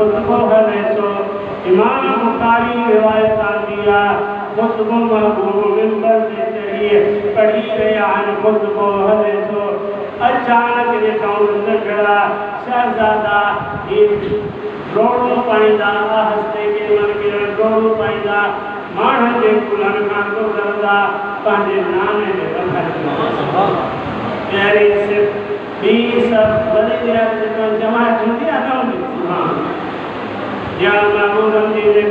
खुतबो हले सो इमाम बुखारी रिवायत आती है खुतबो महबूब मिंबर से चाहिए पढ़ी रहा है खुतबो हले सो अचानक ये कौन नगड़ा शहजादा एक रोड़ो पाइंदा हंसते के मन के रोड़ो पाइंदा माण जे कुलन का तो दरदा पांजे नाने दे बंधा प्यारे से भी सब बड़े दिया तो जमात होती है ना सुभान या महमूद जी ने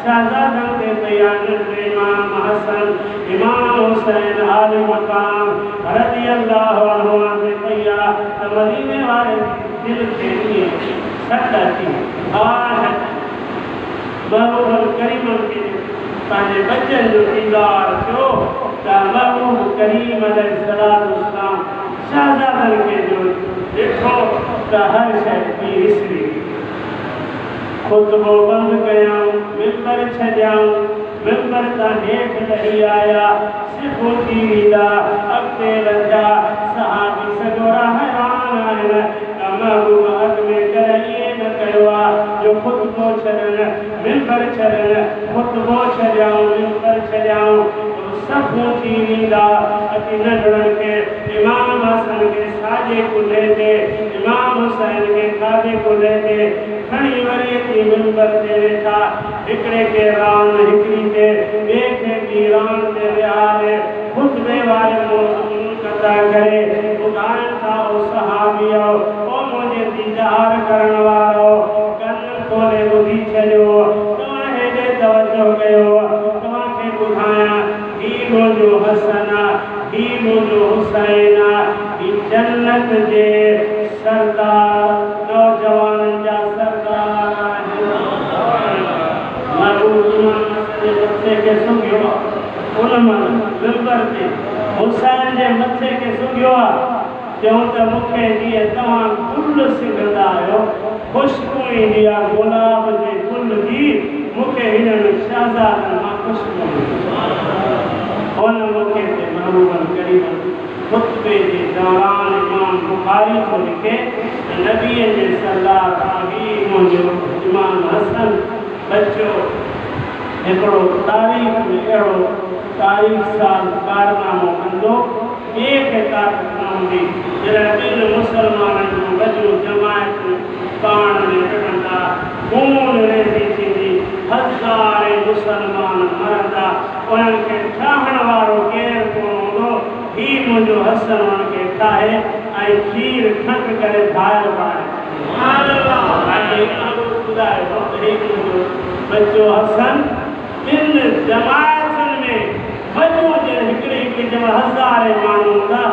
शहजादा के बयान में इमाम हसन इमाम हुसैन आले मकाम रज़ी अल्लाह अन्हु से भैया मदीने वाले दिल के लिए सच्चा थी आज महबूब करीम के पांचे बच्चन जो दीदार छो ता महबूब करीम अलैहिस्सलाम शहजादा के जो देखो ता हर शय की हिस्ट्री खुतबो बंद कयां मिंबर छजाऊं मिंबर ता हेठ लही आया सिखो थी वीदा अॻिते वधा सहाबी सॼोरा हैरान आहिनि महबूब अॻ में करे इहे न कयो आहे जो खुतबो छॾनि मिंबर छॾनि खुतबो छॾियाऊं मिंबर छॾियाऊं सभु थी वींदा अची नंढड़नि खे इमाम हसन खे साॼे कुल्हे ते इमाम हुसैन खे खाधे कुल्हे ते खणी वरी अची मिंबर ते वेठा हिकिड़े खे रान हिकिड़ी ते ॿिए खे ॿी रान ते विहारे खुतबे वारे मौज़ूअ कथा करे ॿुधाइनि था ओ सहाबियो ओ मुंहिंजे दीदार करण वारो कन खोले ॿुधी छॾियो तव्हां हेॾे तवजो कयो तव्हांखे ॿुधायां मुझो हसना ही मुझो हुसैना ही जन्नत जे सरदार नौजवान जा सरदार मथे के सुंघियो उन मिंबर ते हुसैन जे मथे के सुंघियो क्यों त मूंखे जीअं तव्हां गुल सिंघंदा आहियो खुशबू ईंदी आहे गुलाब जे गुल जी मूंखे हिननि शहज़ादनि मां खुशबू उन मौके ते महबूबन करीम खुतबे जे दौरान इमाम बुखारी को लिखे नबी जे सरदार ताही मुंहिंजो इमाम हसन बच्चो हिकिड़ो तारीख़ में अहिड़ो तारीख़ साल कारनामो कंदो एक तारीख़ न हूंदी जॾहिं ॿिनि मुसलमाननि जूं वॾियूं जमायतूं पाण में लड़ंदा खून रेज़ी थींदी हज़ारे मुसलमान मरंदा उन्हनि खे ठाहण वारो केरु कोन हूंदो ही मुंहिंजो हसन उन्हनि खे ठाहे ऐं खीर खंड करे ॿाहिरि वारे ॿुधायो मुंहिंजो बच्चो हसन ॿिनि जमायतुनि में वॾो जॾहिं हिकिड़े हिकिड़े जमा हज़ारे माण्हू हूंदा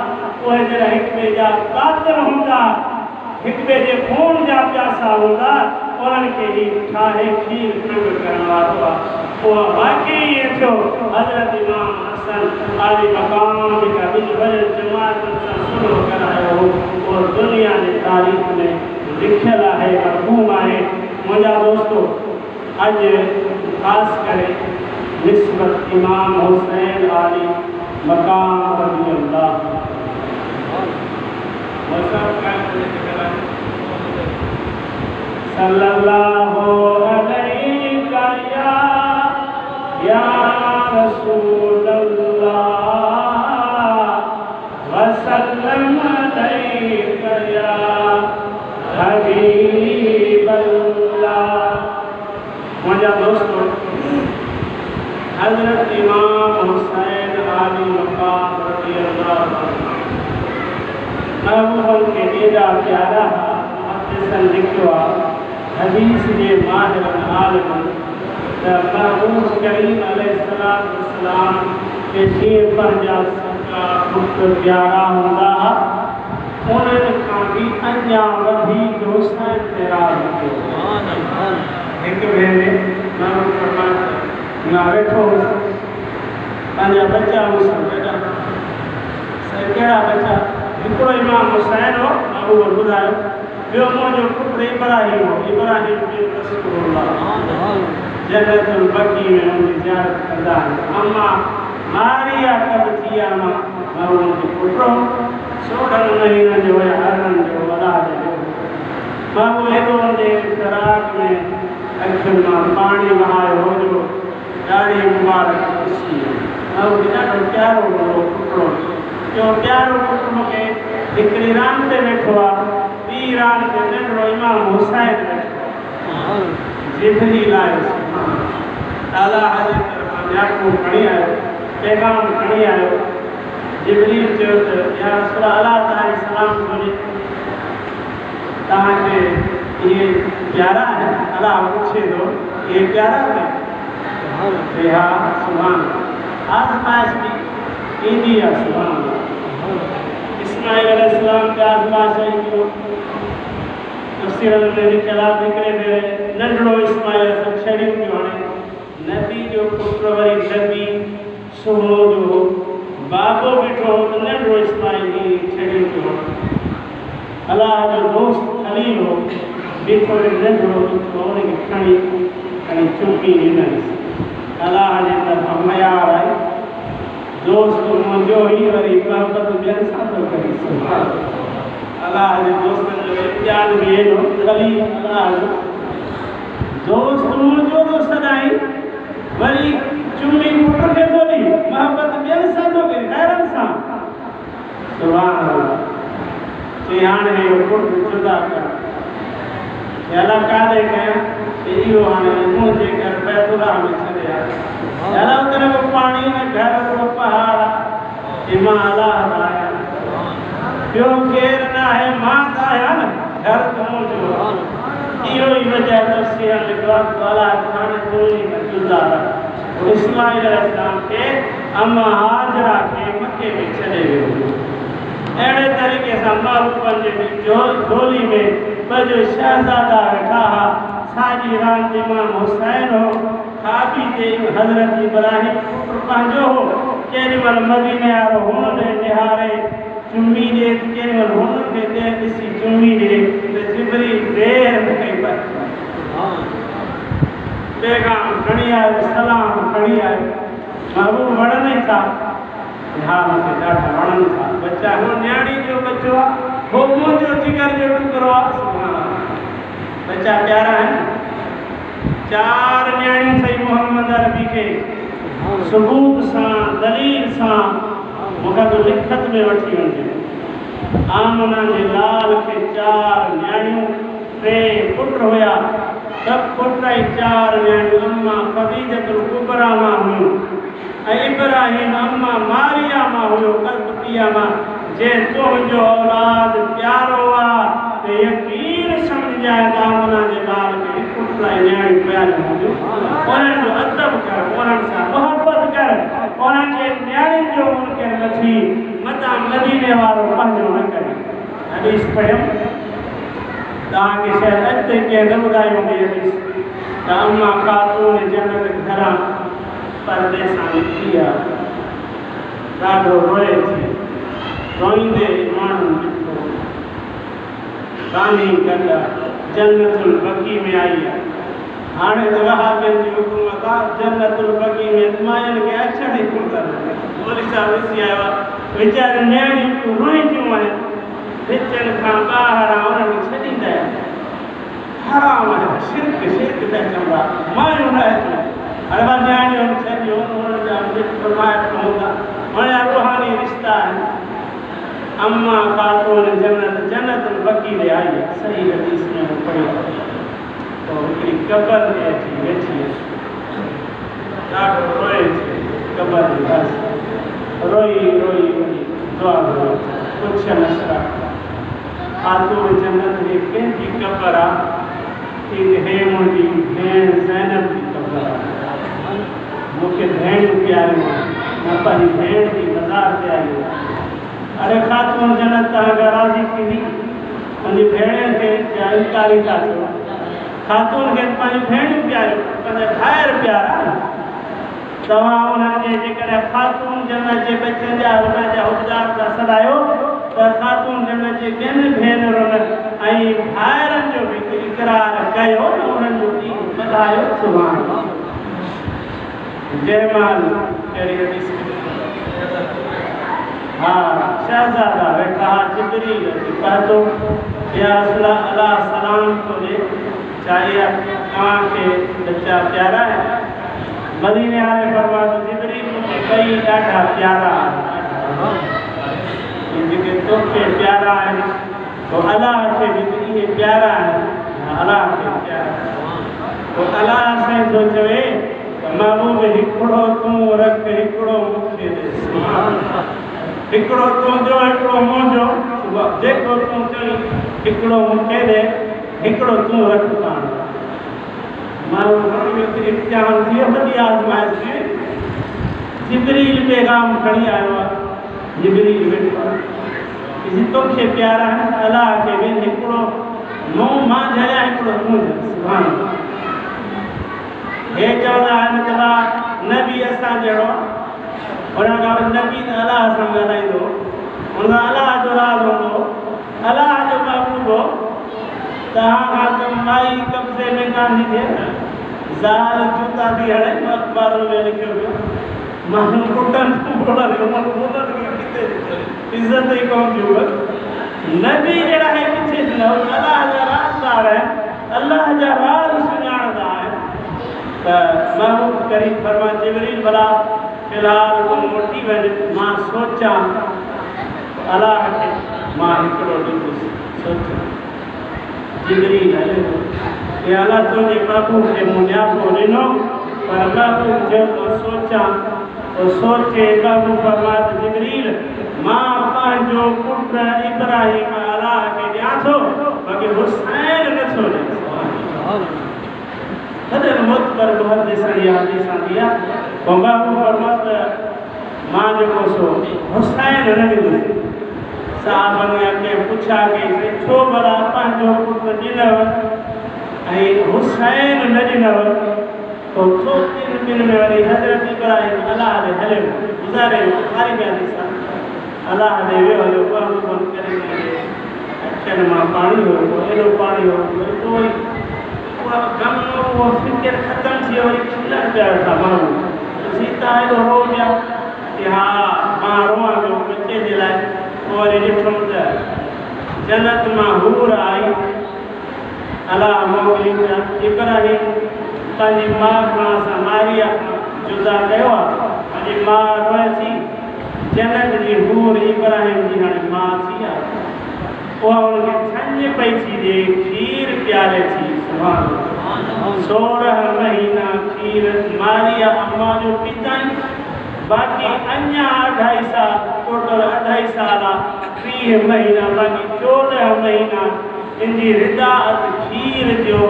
उहे जॾहिं हिक ॿिए जा कातिल हूंदा हिक ॿिए जे खून जा प्यासा हूंदा उन्हनि खे ही ठाहे खीर खंड करण वारो आहे उहा वाक़ई ईअं थियो हज़रत इमाम हसन आली मकाम जेका ॿिनि वॾनि जमातुनि सां सुलह करायो हो उहो दुनिया जी तारीख़ में लिखियलु आहे मरहूम आहे मुंहिंजा दोस्तो अॼु ख़ासि करे निस्बत इमाम हुसैन आली मकाम रज़ी अल्लाह सल्लल्लाहु अलैहि या रसूल अल्लाह वसल्लम अलैका या हबीब अल्लाह। मुंहिंजा दोस्तों हज़रत इमाम हुसैन आली मकाम रज़ी अल्लाह महबूबन के एॾा प्यारा मुहद्दिसन लिखियो आहे हदीस जे माहिरनि आलिमनि त महबूब करीम अलैहिस्सलाम के जीअं पंहिंजा पुट प्यारा हूंदा हुआ उन्हनि खां बि अञा वधीक हुसैन ते राज़ कयो। हिकु भेरे मां वेठो हुउसि पंहिंजा बच्चा हुआ बेटा कहिड़ा बच्चा हिकिड़ो इमाम हुसैन हो महबूब ॿुधायो ॿियो मुंहिंजो पुटु इब्राहिम हो इब्राहिम बिन रसूलुल्लाह जन्नतुल बक़ी में उनकी ज़ियारत कंदा आहिनि अम्मा मारिया कब थी आहे मां महबूब जो पुटु 16 महीननि जो या 18 जो वॾा जो महबूब हेॾो उनजे तराक अखियुनि मां पाणी वहायो हुयो ॾाढी मुबारक ख़ुशी ऐं ॾाढो प्यारो हुओ पुटो जो प्यारो पुटु मूंखे हिकिड़ी रांदि ते वेठो आहे ॿी रांदि ते नंढिड़ो इमाम हुसैन वेठो जिब्रील आयो अलाह जे तरफ़ां ॼाकू खणी आयो पैगाम खणी आयो जिब्रील चयो त या रसूल अल्लाह तव्हांजी सलाम घुरे तव्हांखे इहे प्यारा आहिनि अलाह पुछे थो इहे प्यारा आहिनि हा सुभाणे आज़माइश बि ईंदी आहे सुभाणे इस्माइल अलैहिस्सलाम खे आज़माइश ईंदी तफ़सीरनि में लिखियलु आहे हिकिड़े भेरे नंढिड़ो इस्माइल सां छड़ियूं पियूं हाणे नबी जो पुटु वरी नबी सुहिणो जो बाबो बीठो हो त नंढिड़ो इस्माइल ई छड़ियूं पियो अलाह जो दोस्त खलील हो बीठो नंढिड़ो बीठो हुनखे खणी चुपी ॾिनसि अलाह जे तरफ़ां मयार आहे दोस्त मुंहिंजो ई वरी मोहबत ॿियनि सां थो करे अलाह जे दोस्तनि जो इम्तिहान बि हेॾो खलील अलाह जो दोस्त मुंहिंजो थो सदाई वरी चुमी पुट खे थो ॾे मोहबत ॿियनि सां थो करे ग़ैरनि सां सुभाणे अलाह चई हाणे इहो पुटु जुदा कर अलाह काॾे कयां इहो हाणे मुंहिंजे घर बैतुल्लाह में छॾे अलाह तरफ़ पाणी में घर थोरो पहाड़ आहे मां अलाह आहियां ॿियो केरु न आहे मां त आहियां न घर त मुंहिंजो इहो ई वजह तफ़सीर लिखियो आहे अलाह हाणे तूं ई जुदा रह इस्माइल अलैहिस्सलाम खे अम्मा हाजरा खे मके में छॾे वियो अहिड़े तरीक़े सां महबूबनि जे झोली में ॿ जो शहज़ादा वेठा हुआ साॼी रांदि इमाम हुसैन हो खाबी ते हज़रत इब्राहिम पुटु पंहिंजो हो केॾी महिल मदीने वारो हुन ॾे निहारे चुमी ॾे केॾी महिल हुन खे ॾिसी चुमी ॾे त जिब्रील देर न कई पैगाम खणी आयो सलाम खणी आयो महबूब वणनि था हा मूंखे ॾाढा वणनि था बच्चा हो न्याणी जो बच्चो आहे हो मुंहिंजो जिगर जो टुकड़ो आहे बच्चा प्यारा आहिनि 4 न्याणियूं अथई मोहम्मद अरबी खे सबूत सां दलील सां मूंखां तो लिखत में वठी वञे आमना जे लाल खे 4 न्याणियूं 3 पुट हुया सब पुट ऐं 4 न्याणियूं अम्मा खदीजतुल कुबरा मां हुयूं ऐं इब्राहिम अम्मा मारिया मां हुयो कल्पतिया मां जे तुंहिंजो औलाद प्यारो आहे त यकीन सम्झाए त आमना जे लाल खे पुट ऐं न्याणी प्यारियूं हुयूं उन्हनि जो अदब कर उन्हनि सां मोहबत कर उन्हनि जे न्याणियुनि जो मुनकिर न थी मतां मदीने वारो पंहिंजो न करे हदीस पढ़ियमि तव्हांखे शायदि अॼु ताईं कंहिं न ॿुधाई हूंदी हदीस त अम्मा ख़ातून जन्नत घरां पर्दे सां निकिती आहे ॾाढो रोए थी रोईंदे माण्हू ॾिठो कानी गॾु जन्नतुल बकी में आई आहे हाणे त वहाबियुनि जी हुकूमत आहे जन्नतुल बकी में मायुनि खे अचण ई कोन था मोदी साहिबु ॾिसी आयो आहे वीचारियूं न्याणियूं रोई थियूं आहिनि भिचनि खां ॿाहिरां उन्हनि खे छॾींदा आहिनि हराम आहे शिरक था चवंदा मायूं न अचनि हाणे मां न्याणियूं छॾियो उन्हनि जा फरमाइश हूंदा हाणे रूहानी रिश्ता आहिनि अम्मा ख़ातून जन्नत बकी में आई है सही हदीस में पढ़ी तो हिकिड़ी कबर में अची वेठी ॾाढो रोए थी कबर जे पास रोई रोई रोई दुआ घुरो कुझु न छा ख़ातून जन्नत जी कंहिंजी कबर आहे हे मुंहिंजी भेण ज़ैनब जी कबर आहे मूंखे भेणियूं प्यारियूं मां पंहिंजी भेण जी मज़ार ते आई अरे ख़ातून जन्नत तव्हांखे राज़ी थींदी मुंहिंजी भेण खे इनकारी था चयो ख़ातून खे पंहिंजी भेणियूं प्यारियूं पंहिंजा भाइर प्यारा तव्हां उन्हनि जे जेकॾहिं ख़ातून जन्नत जे बचनि जा हुन जा उपचार था सॾायो त ख़ातून जन्नत जे ॿियनि भेनरुनि ऐं भाइरनि जो बि इक़रार कयो त उन्हनि जो ॾींहुं वधायो सुभाणे जयमाल कहिड़ी हदीस हाँ शहजादा वेठा जिब्रील कहतो या अल्लाह सलाम तो दे चाहिए कहाँ के बच्चा प्यारा है मदीने वाले फरमाते जिब्रील मुझे कई ॾाढा प्यारा जिनके तोखे प्यारा है तो अल्लाह के भी ये प्यारा है अल्लाह के प्यारा तो अल्लाह से जो चवे महबूब हिकड़ो तू रख हिकड़ो मुखे दे हिकड़ो तू जो हिकड़ो मुंहिंजो जेको तू चई हिकड़ो मुखे दे हिकड़ो तू रख पाण मां इम्तिहान थी वॾी आज़माइश थी जिब्रील पैगाम खणी आयो आहे जिब्रील वेठो आहे तोखे प्यारा है अल्लाह के भी हिकड़ो मुंहुं मां जलिया हिकड़ो तू सुभान अल्लाह हे चवंदा आहिनि त नबी असां जहिड़ो हुन खां नबी त अलाह सां ॻाल्हाईंदो हुन अलाह जो राज़ हूंदो अलाह जो महबूब हो तव्हां खां त माई कब्ज़े में कान थी थिए ज़ाल जूता थी हणे अख़बारुनि में लिखियो पियो माण्हू कुटनि किथे इज़त ई कोन थी हुअ नबी जहिड़ा आहे किथे न अलाह जा राज़दार आहिनि अलाह जा राज़ सुञाणंदा आहिनि महबूब करीम फरमा जिब्रील भला फिलहाल तुम मोटी वञ मां सोचां अलाह खे मां हिकिड़ो ॾींदुसि सोचां जिब्रील हले ये अलाह तुंहिंजे महबूब खे मूं नियापो ॾिनो पर महबूब चयो तो सोचां तो सोचे महबूब फरमा जिब्रील मां पंहिंजो पुटु इब्राहिम अलाह खे ॾियां थो बाक़ी हुसैन नथो ॾियां तॾहिं मुतबर मुहदिस हदीस आंदी आहे पोइ महबूब फरमात मां जेको सो हुसैन न ॾींदुसि साहबनि खे पुछा के छो भला पंहिंजो पुटु ॾिनव ऐं हुसैन न ॾिनव तो थोरी दिन में वरी हज़रत इब्राहिम अलाह ॾे हले गुज़ारे कारी हदीस आहे अलाह ॾे वियो हलियो बंदि करे अखियुनि मां पाणी हो एॾो पाणी हो वरी पोइ गम वो फिक्र खत्म थी वरी खिलण पिया था माण्हू सीता एॾो रो पिया कि हा मां रोआं पियो बचे जे लाइ पोइ वरी ॾिठुमि त जन्नत मां हूर आई अलाह मोकिली इब्राहिम पंहिंजी माउ खां सां मारिया जुदा कयो आहे पंहिंजी माउ रोए थी जन्नत जी हूर इब्राहिम जी हाणे माउ थी आहे उहा उनखे छंज पई थी ॾे खीर प्यारे थी 16 महीना खीर मारिया अम्मा जो पीता बाकी अन्या 2.5 साल टोटल 2.5 साल 30 महीना बाकी 14 महीना इनकी रिदात खीर जो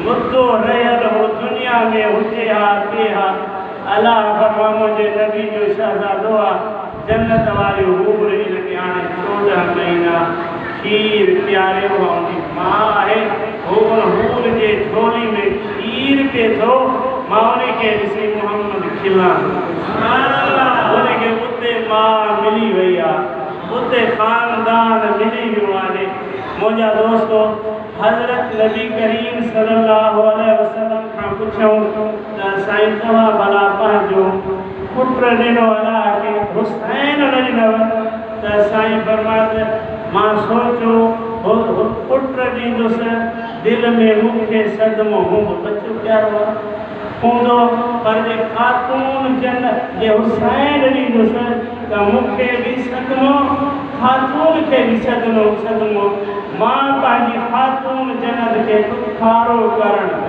मुद्दो रहियल हो दुनिया में हुजे हा थे हा अल्लाह फरमा मुझे नबी जो शहजादो आहे जन्नत वाली हूर इनके हाणे 14 महीना खीर प्यारे हुआ उनकी माँ है हूर जे झोली में खीर पे थो मां उनके ॾिसी मोहम्मद खिला उनके उते माँ मिली वही आहे उते खानदान मिली वियो आहे मुंहिंजा दोस्तो हज़रत नबी करीम सल्लल्लाहु अलैहि वसल्लम खां पुछूं त साईं तव्हां भला पंहिंजो पुटु ॾिनो अलाह खे हुसैन न ॾिनव त साईं फरमाते मां सोचो पुटु ॾींदुसि दिलि में मूंखे सदमो हूंदो बच्चो प्यारो हूंदो पर जे ख़ातून जन्नत जे हुसैन ॾींदुसि त मूंखे बि सदमो ख़ातून खे बि सदमो मां पंहिंजी ख़ातून जन्नत खे ॾुखारो करणु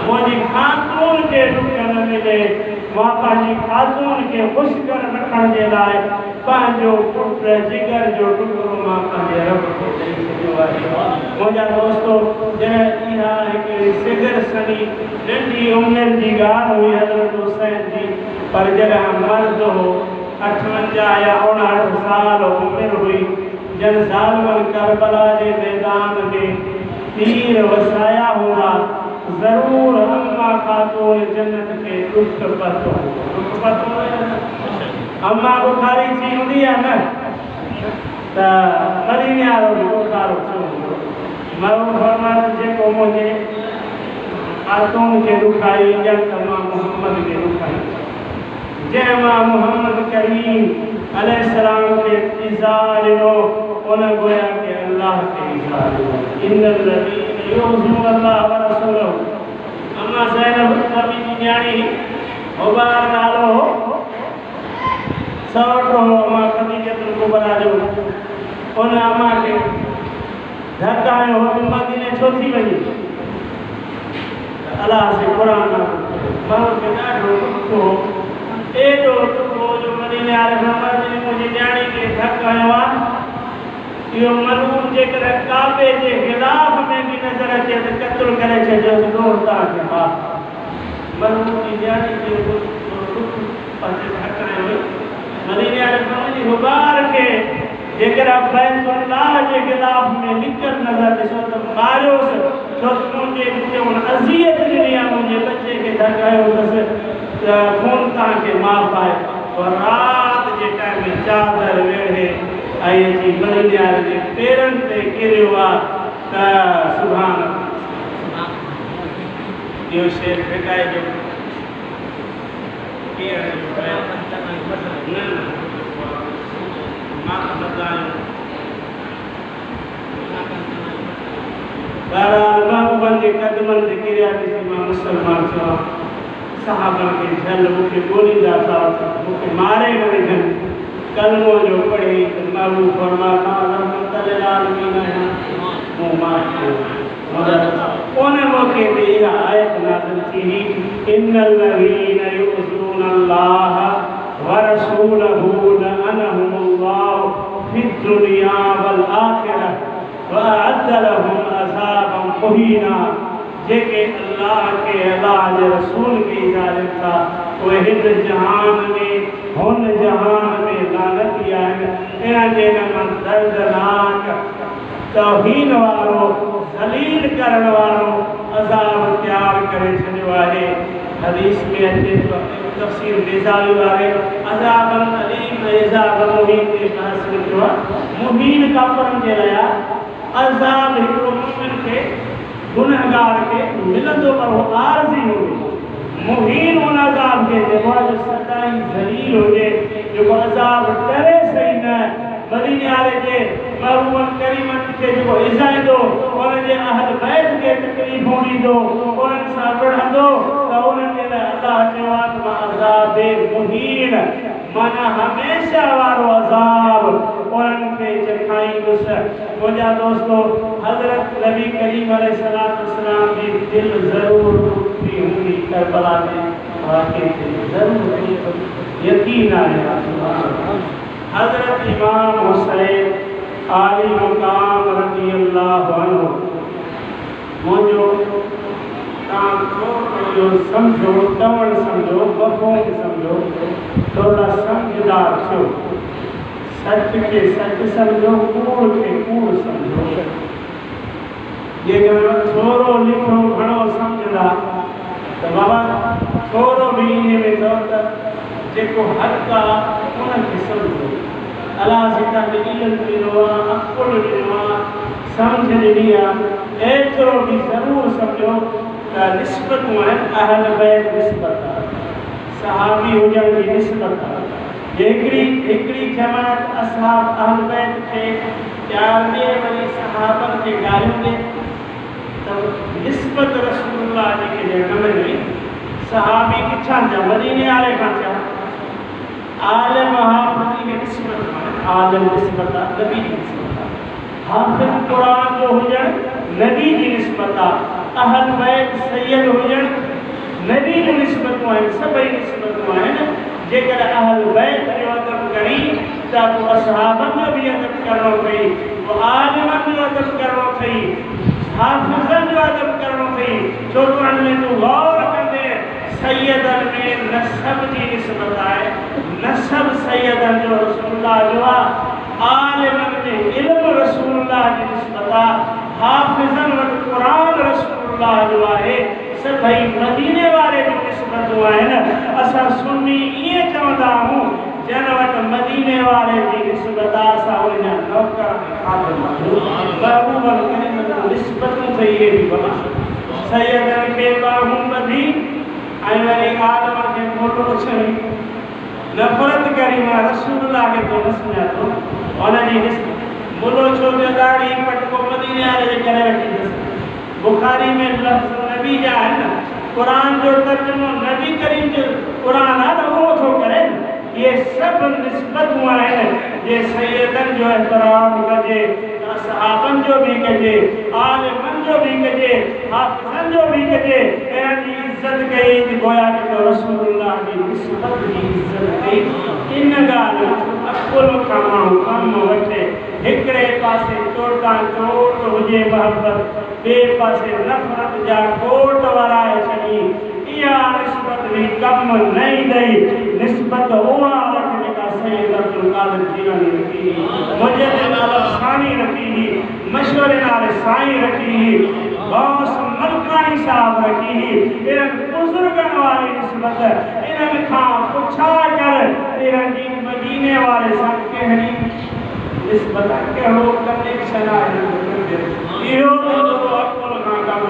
मुंहिंजी ख़ातून खे ॾुख न मिले मां पंहिंजी ख़ातून खे ख़ुशि करे रखण जे लाइ पंहिंजो पुटु जिगर जो टुकड़ो मां पंहिंजे रब खे ॾेई छॾियो आहे मुंहिंजा दोस्तो जॾहिं इहा हिकिड़ी सिगर सनी नंढी उमिरि जी ॻाल्हि हुई हज़रत हुसैन जी पर जॾहिं मर्द हो 58 या 59 साल उमिरि हुई जन ज़ालिमनि करबला जे मैदान में तीर वसाया हुआ ज़रूर अम्मा खातून जन्नत के दुख पतो अम्मा बुखारी थी हूंदी आहे न त मदीने वारो बुखारो थियो मरो फरमात जेको मुंहिंजे खातून खे ॾुखाई ॼण त मां मोहम्मद खे ॾुखाई जंहिं मां मोहम्मद करीम अलैहिस्सलाम खे इज़ा ॾिनो उन गोया के अल्लाह के इज़ा ॾिनो युज़ून अल्लाह व रसूलहु। अम्मा ज़ैनब नबी जी न्याणी उबार नालो सवटो अम्मा खदीजतुल कुबरा जो उन अम्मा के धकायो मदीने छो थी वई अल्लाह से कुरान मां के ॾाढो दुखो एॾो दुखो जो मदीने वारे मोहम्मद जी मुंहिंजी न्याणी के धकायो आहे यो मलून जेकर काबे जे खिलाफ में भी नजर अचे तो कत्ल करे छो दोस्ता के हा मलून की न्याणी के पंहिंजे धकायो मदीने वारे मोहम्मद जी हुबार के जेकर बैतुल्लाह के खिलाफ में निकल नजर ॾिसो त मारियो छो मुझे उन अज़ियत ॾिनी आहे मुंहिंजे बच्चे के धकायो अथसि खून तव्हांखे माफ़ आहे और रात जे टाइम में चादर वेढ़े आई जी मदीने वारे जे पेरन ते किरियो आहे त सुभान इहो शेर फेकाए जो महबूबन के कदमन से किरिया मुसलमान सहाबा के झल मुझे गोली जाता मुझे मारे गए जन कलमों जो पढ़े महबूब फरमाता रहमतुल आलमीन है वो मार मगर ओने मौके पे यह आयत नाज़िल थी इन्नल लज़ीना युज़ून अल्लाह व रसूलहु लअनहुमुल्लाहु फिद दुनिया वल आखिरह व अअद्द लहुम अज़ाबन मुहीना जेके अल्लाह के रसूल की इजाज़त था वो हिन जहान में हुन जहान में लानतिया है दर्दनाक तौहीन वारो ज़लील करण वारो अज़ाब तैयार करे छॾियो आहे। हदीस में अचे तो तफसीर निज़ावी वारे अज़ाबन अलीम अज़ाब मुहीन के हासिल कयो मुहीन काफ़रन जे लाइ अज़ाब हिकिड़ो मुमिन के गुनहगार के मिलंदो पर वो आरज़ी हो मुहीन उन अज़ाब के जो सदाई ज़लील हुजे जो अज़ाब डरे सही न मदीने वाले जे महबूबन करीमन के जो इज़ाइंदो उन जे अहल बैत के तकलीफ़ूं ॾींदो उन्हनि सां विढ़ंदो त उन्हनि जे लाइ अल्लाह चवान मां अज़ाब मुहीन माना हमेशा वारो अज़ाब उन्हनि खे चखाईंदुसि। मुंहिंजा दोस्तो हज़रत नबी करीम अलैहिस्सलाम जी दिल ज़रूर टूटी हूंदी करबला में वाक़ई ज़रूर यकीन आहे। हज़रत इमाम हुसैन आली मुकाम रज़ी अल्लाह अन्हु मुझो थोड़ो समझो तवण समझो मफ़हूम समझो थोड़ा समझदार छो सच के सच समझो कूड़ के कूड़ समझो ये थोड़ो लिखो घणो समझदा तो बाबा थोड़ो भी इन्हें में चओ त जेको हक़ आहे उनखे समझो अल्लाह से तव्हांखे इल्म ॾिनो आहे अक़ुल ॾिनो आहे सम्झ ॾिनी आहे एतिरो बि ज़रूरु सम्झो त निस्बतूं आहिनि अहल बैत निस्बत आहे सहाबी हुजण जी निस्बत आहे हिकिड़ी जमात असहाब अहल बैत खे प्यार ॾे वरी सहाबन खे गालियूं ॾे त निस्बत रसूलुल्लाह जी खे ॾियण में हुई सहाबी किथां जा मदीने वारे खां थिया आलिम हाफ़िज़ की निस्बत आलिम निस्बत नबी की निस्बत हाफ़िज़ कुरान जो हुजण नबी की निस्बत अहल बैत सैयद हुजण नबी की निस्बतूं आहिनि सभई निस्बतूं आहिनि। जेकर अहल बैत जो अदब करी त पोइ असहाबन जो भी अदब करणो पई पोइ आलिमन जो अदब करणो पई हाफ़िज़न जो अदब करणो पई छो त में तूं गौर कंदे सैयदन में नसब जी निस्बत आहे नसब सैयदन जो रसूलुल्लाह जो आहे आलिमन में इल्म रसूलुल्लाह जी निस्बत आहे हाफ़िज़न वटि क़ुरान रसूलुल्लाह जो आहे सभई मदीने वारे जो निस्बतूं आहिनि। असां सुन्नी ईअं चवंदा आहियूं जन वटि मदीने वारे जी निस्बत आहे असां उनजा नौकर महबूबन करीमन निस्बतूं अथई इहे बि बाबा सैयदन खे बाहूं ॿधी ऐं वरी आलिमन खे फोटो छॾी नफ़रत करी मां रसूलुल्लाह खे तो न सुञातो उनजी मुलो छो जो दाढ़ी पटको मदीने वारे जे करे वठी बुखारी में लफ्ज़ नबी जा है न, कुरान जो तर्जुमो नबी करीम जो कुरान है न वो थो करे। ये सब निस्बत हुआ है जे सैयदन जो एहतराम कजे, सहाबन जो भी कजे, आलिमन जो भी कजे, हाफिजन जो भी कजे, इनकी इज्जत कई कि गोया कि तो रसूलुल्लाह की निस्बत की इज्जत कई। इन गाल अकुल कमाऊं कम वठे, हिकड़े पासे चोटा चोट हुजे मोहब्बत, बे पासे नफरत जा कोट वराए छड़ी। इया निस्बत भी कम नहीं दई, निस्बत हुआ रखने का सैयद अब्दुल कादिर जीलानी रखी, मुजद्दिद नाल सानी रखी, मशवरे नाल साईं रखी, गौस मलकानी साहब रखी। इरन बुजुर्गन वाली निस्बत इरन खां पुछा कर इरन जी मदीने वाले सब कहनी निस्बत के हो कनेक्शन आए। इहो तो अकुल खां कम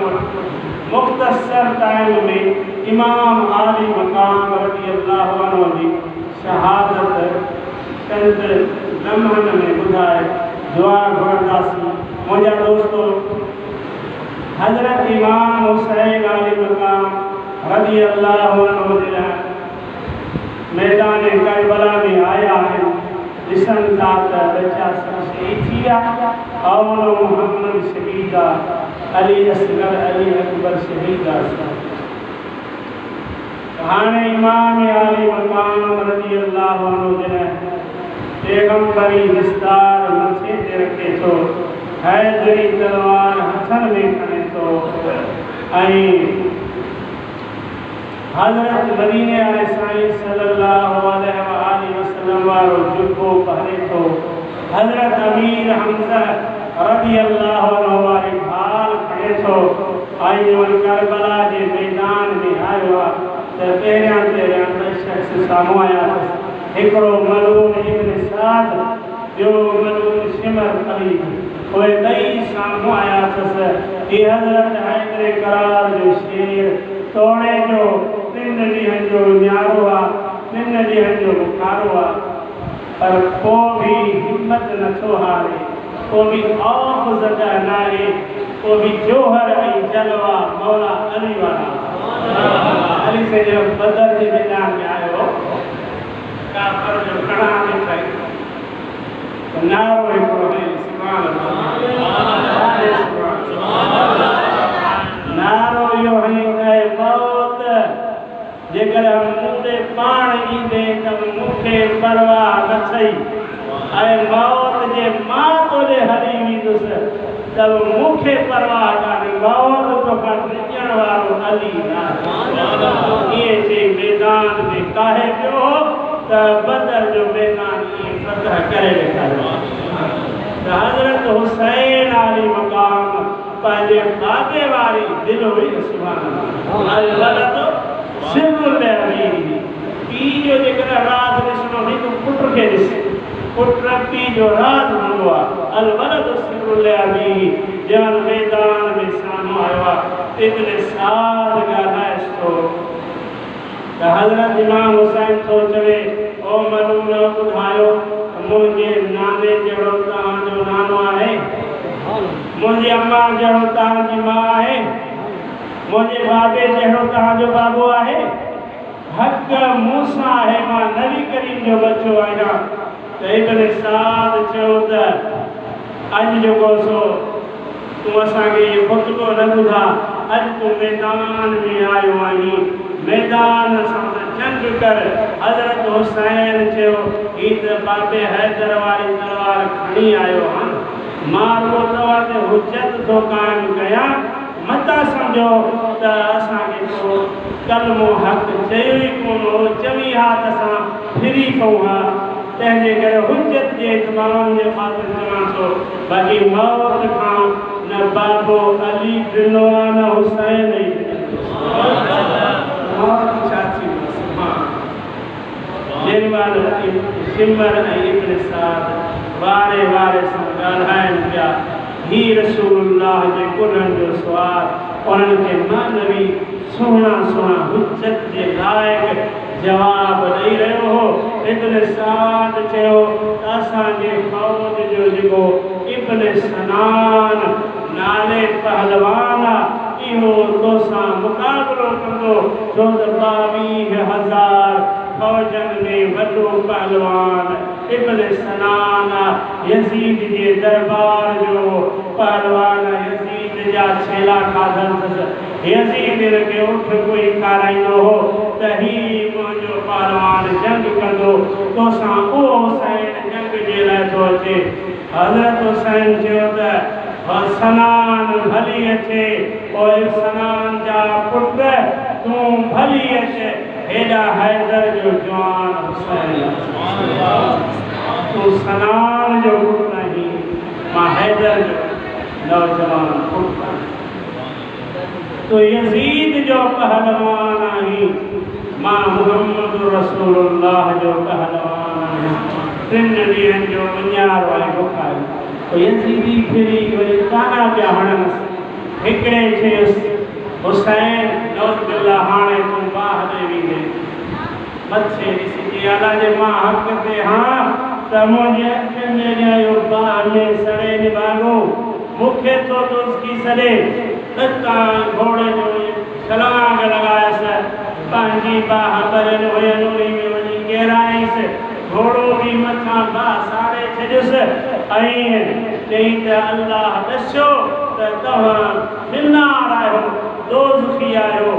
मुख्तसर टाइम में इमाम आली मकाम रज़ी अल्लाह अन्हु जी शहादत चंद लम्हन में बुधाए दुआ घुरंदासी। मुझा दोस्तों, हजरत इमाम हुसैन आली मकाम रज़ी अल्लाह अन्हु जी मैदान करबला में आया है। जिसन साथ बच्चा सब शहीद थिया और मोहम्मद शहीदा, अली असगर अली अकबर शहीदा। हाने इमाम आली मकाम रज़ी अल्लाह अन्हु जिन पैगंबरी विस्तार मथे ते रखे थो, हैदरी तलवार हथन में खणे थो, हजरत मदीने वाले साईं सल्लल्लाहु अलैहि वसल्लम वारो जुब्बो पहने थो। हजरत अमीर हमज़ा रज़ी अल्लाह अन्हु वारी भाल खणे थो। आई वन करबला जे मैदान में आयो त पहिरियां शख्स साम्हूं आया। हिकिड़ो मलून इब्न साद, ॿियो मलून शिमर अली, उहे ॿई साम्हूं आया अथसि। ही हज़रत हैदर करार जो शेर तोड़े जो 3 ॾींहंनि जो न्यारो आहे, 3 ॾींहंनि जो बुखारो आहे, पर को भी हिम्मत नथो हारे, को भी औफ़ ज़दा नाहे, को भी जोहर ऐं जलवा मौला अली वाला। अली से जो बदर जे मैदान में आयो, काफ़र जो कड़ा में कई तो नारो हिकिड़ो है सुभान अल्लाह। नारो इहो है मौत जेकर मूंदे पाण ईंदे त मूंखे परवाह न थई, ऐं मौत जे मां तोड़े हली वेंदुसि त मूंखे परवाह कान्हे, मौत तोखां टिकण वारो अली नाहे। इएं चई मैदान में काहे पियो त बदर जो मैदान ईअं फतह करे ॾेखारियो त हज़रत हुसैन आली मकाम पंहिंजे बाबे वारी दिलि हुई। सुभान अल्लाह। सिरुल अमीन पीउ जो जेकॾहिं राज़ ॾिसणो अथई तूं पुट खे ॾिस, पुट पीउ जो राज़ हूंदो आहे। अलवलद सिरुल अमीन जंहिं मैदान में साम्हूं आयो आहे। इब्न साद ॻाल्हाएसि थो त हज़रत इमाम हुसैन थो चवे, ओ मलून ॿुधायो मुंहिंजे नाने जहिड़ो तव्हांजो नानो आहे, मुंहिंजी अम्मा जहिड़ो तव्हांजी माउ आहे, मुझे बाबे जहिड़ो तव्हांजो बाबो आहे। हक़ मूंसां आहे, मां नबी करीम जो बच्चो आहियां। त इब्न साद चयो त अॼु जेको सो तूं असांखे इहो ख़ुतबो न ॿुधा, अॼु तूं मैदान में आयो आहीं, मैदान सां जंग कर। हज़रत हुसैन चयो हीअ त बाबे हैदर वारी तलवार खणी आयो हां, मां रुॻो तव्हां ते हुजत थो क़ाइमु कयां, मता समझो त असांखे को कलमो हक़ चयो ई कोन हो, चवी हा त असां फिरी पऊं हा। तंहिंजे करे हुजत जे तमाम जे ख़ातिर चवां थो, बाक़ी मौत खां न बाबो अली ॾिनो आहे न हुसैन ई मौत छा थी। जेॾी महिल शिमर ऐं इब्न साद वारे वारे सां ॻाल्हाइनि पिया, ही रसूलुल्लाह जे कुलनि जो सुवाल उन्हनि खे मां नबी सुहिणा सुहिणा हुजत जे लाइक़ जवाब ॾेई रहियो हो। इब्न साद चयो त असांजे फ़ौज जो जेको इब्न सनान नाले पहलवान इहो तोसां मुक़ाबिलो कंदो छो त 22,000 फौजन में वॾो पहलवान इब्न सनान यज़ीद जे दरबार जो पहलवान यज़ीद जा छेला खाधल अथसि यज़ीद खे उठ कोई खाराईंदो हो त ही मुंहिंजो पहलवान जंग कंदो तोसां उहो हुसैन जंग जे लाइ थो अचे हज़रत हुसैन चयो त सनान भली अचे और सनान जा पुट तूं भली अचे हेॾा हैदर जो जवान हुसैन तूं सनान जो पुट आहीं मां हैदर जो नौजवान पुट तूं यज़ीद जो पहलवान आहीं मां मुहम्मद रसूलुल्लाह जो पहलवान आहियां 3 ॾींहंनि जो मुञार वारी बुखारी यज़ीदी फिरी वरी ताना पिया हणनि हिकिड़े चयुसि हुसैन नौज़बिल्ला हाणे तूं बाह ॾे वेंदे मथे ॾिसी अला जे मां हक़ ते हां त मुंहिंजे अखियुनि जे ॼायो बाह में सड़े निभागो मूंखे थो दोस्ती सॾे त तव्हां घोड़े जो छलांग लॻायसि पंहिंजी बाह भरियल हुयनि उन में वञी केराईंसि घोड़ो भी मथा बाह साड़े छॾियुसि ऐं चई त अल्लाह ॾसियो त तव्हां फिनार आहियो दोज़खी आहियो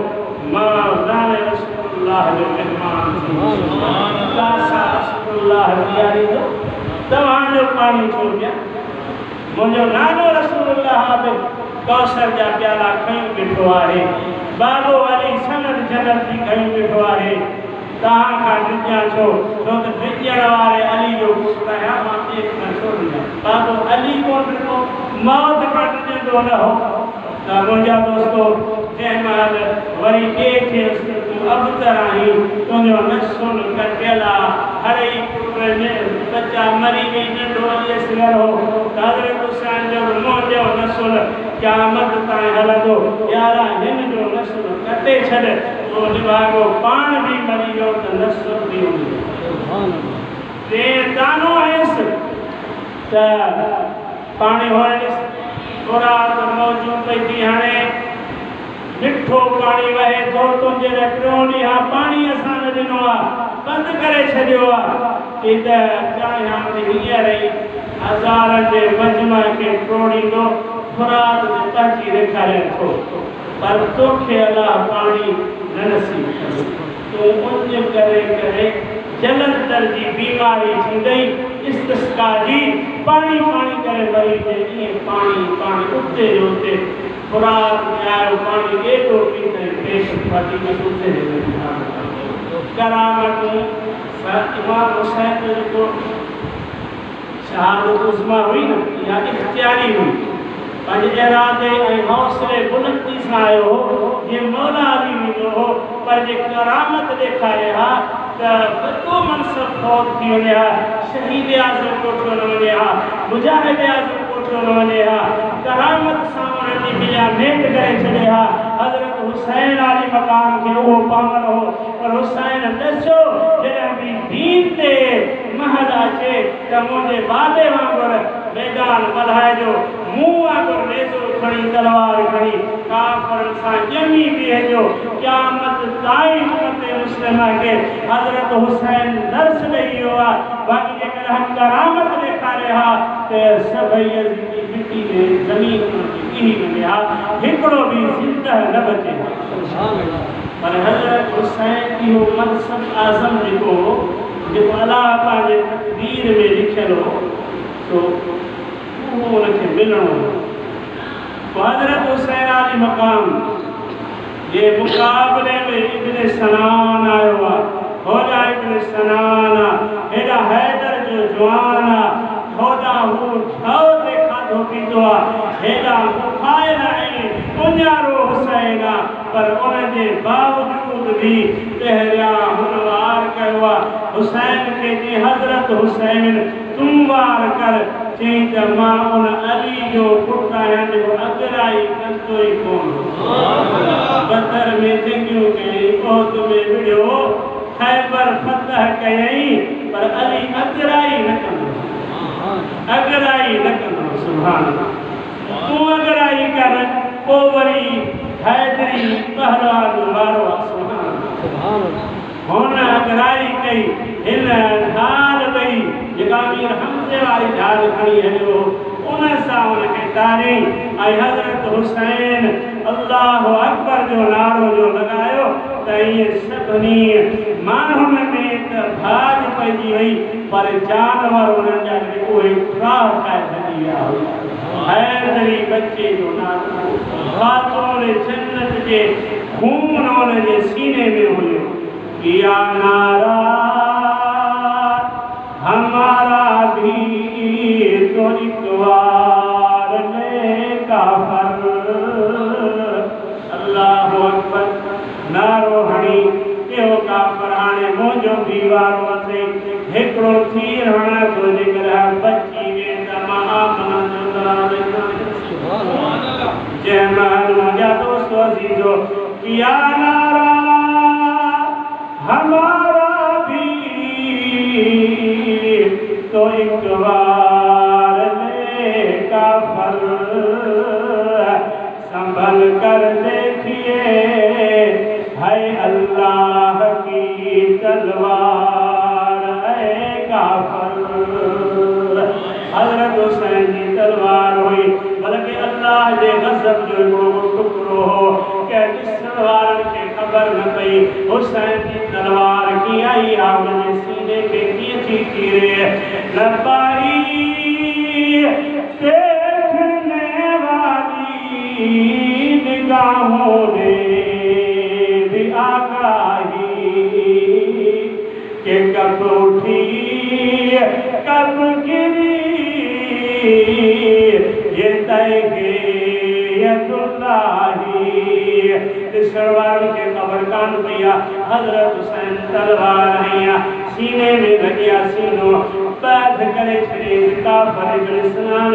मां नाले रसूलुल्लाह जो मेहमान रसूलुल्लाह ॾियारी जो तव्हांजो पाणी छो पिया मुंहिंजो नालो रसूलुल्लाह बि कौसर जा प्याला खयूं बीठो आहे बाबो अली सनद जन्नत जी खयूं बीठो आहे तव्हां खां ॾिजां छो छो त ॾिजण वारे अली जो पुटु आहियां मां ॿिए खां छो ॾिजां बाबो अली कोन ॾिनो मौत खां ॾिजंदो न हो त मुंहिंजा दोस्तो जंहिं महिल वरी ॿिए खे तूं अबतर आहीं तुंहिंजो नसुल कटियल आहे हर ई पुट में बच्चा मरी वई नंढो अली असगर हो त हज़रत हुसैन जो मुंहिंजो नसुल क़यामत ताईं हलंदो यारा हिन जो नसुल कटे छॾ तो निभागो पाण भी मरी वियो त नसुल बि ते दानो हुयसि त पाणी होयसि थोरा त मौजूं पई थी हाणे मिठो पाणी वहे थो तुंहिंजे लाइ टियों ॾींहुं हा पाणी असां न ॾिनो आहे बंदि करे छॾियो आहे त चाहियां त हींअर ई हज़ारनि जे मजमा खे टोड़ींदो फुरात में पहुची ॾेखारे थो पर तोखे अलाह पाणी न नसीब कंदो तूं उंज करे करे जलंधर जी बीमारी थींदई इस्तिस्का जी पाणी पाणी करे वरी ईअं पाणी पाणी उते जो उते फुरात में आयो पाणी एॾो पीतई पेट फाटी में उते करामतूं इमाम हुसैन जो जेको शहादत उज़्मा हुई न इहा इख्तियारी हुई पंहिंजे इरादे ऐं हौसले बुलंदी सां आयो हो जीअं मौला अली वेंदो हो पर जे करामत ॾेखारे हा त वॾो मनसब फ़ौत थी वञे हा शहीद आज़म कोठियो न वञे हा मुजाहिद आज़म कोठियो न वञे हा करामत सां उन्हनि जी मिलिया भेंट करे छॾे हा हज़रत हुसैन आली मकाम खे उहो पामल हो पर हुसैन ॾसियो जॾहिं बि दीन ते महल अचे त मुंहिंजे बाबे वांगुरु मैदान वधाइजो मूं वांगुरु नेज़ो खणी तलवार खणी काफ़रनि सां ॼमी बीहजो क़यामत ताईं उम्मत मुस्लिमा खे हज़रत हुसैन दर्स ॾेई वियो आहे बाक़ी जेकर करामत ॾेखारे हा त सभई जी मिटी में ज़मीन किरी वञे हा हिकिड़ो बि ज़िंदह न बचे पर हज़रत हुसैन इहो मनसब आज़म जेको अलाह पंहिंजे तक़दीर में लिखियलु हो सो उहो उनखे मिलणो हो हज़रत हुसैन आली मकाम जे मुक़ाबले में इब्न सनान आयो आहे होॾा इब्न सनान हेॾा हैदर जो जवान आहे होॾा हू छो ते खाधो पीतो आहे हेॾा मुखाइल ऐं उञारो हुसैन आहे पर उनजे बावजूद भी पहिरियां हुन वार कयो आहे हुसैन खे जीअं हज़रत हुसैन तूं वार कर चई त मां उन अली जो पुटु आहियां जेको अगराई कंदो ई कोन बदर में जंगियूं कयईं ओत में विढ़ियो खैबर फतह कयईं पर अली अगराई न कंदो सुभान अल्लाह तू अगर आई कर पोवरी हैदरी पहलवान मारो सुभान होना अगराई कई हिन ढाल गई जगामीर हमसे वाली ढाल खड़ी है जो उन सावन के तारे आई हजरत हुसैन अल्लाह अकबर जो नारो जो लगायो त ये सभनी मानव में त भाज पई वई पर जानवर उन जा कोई राह का दिया हैदरी बच्चे जो नारो खातून जन्नत के खून उन जे सीने में हुयो किया नारा हमारा भी तो एक बार ले काफर अल्लाह अकबर नारो हणी के वो काफर आने मोजो दीवार वसे हेकड़ो थीर हणा तो जेकर बच्ची वे तमा आमना सुभान अल्लाह जय महल मजा दोस्तों अजीजो किया नारा हमारा भी तो एक बार ले काफर संभल कर देखिए है अल्लाह की तलवार है काफर हजरत हुसैन की तलवार हुई बल्कि अल्लाह जे गजब जो टुकड़ो हो क्या इस तलवार के खबर न पई हुसैन की तलवार की आई आग में सीने के की चीरे न पाई देखने वाली निगाहों ने भी आगाही के कब उठी कब गिरी ये तय के सरवार के कबर कान भैया हजरत हुसैन तलवार हैया सीने में लगिया सीनो बैठ करे शरीर का फर्ज इस्लाम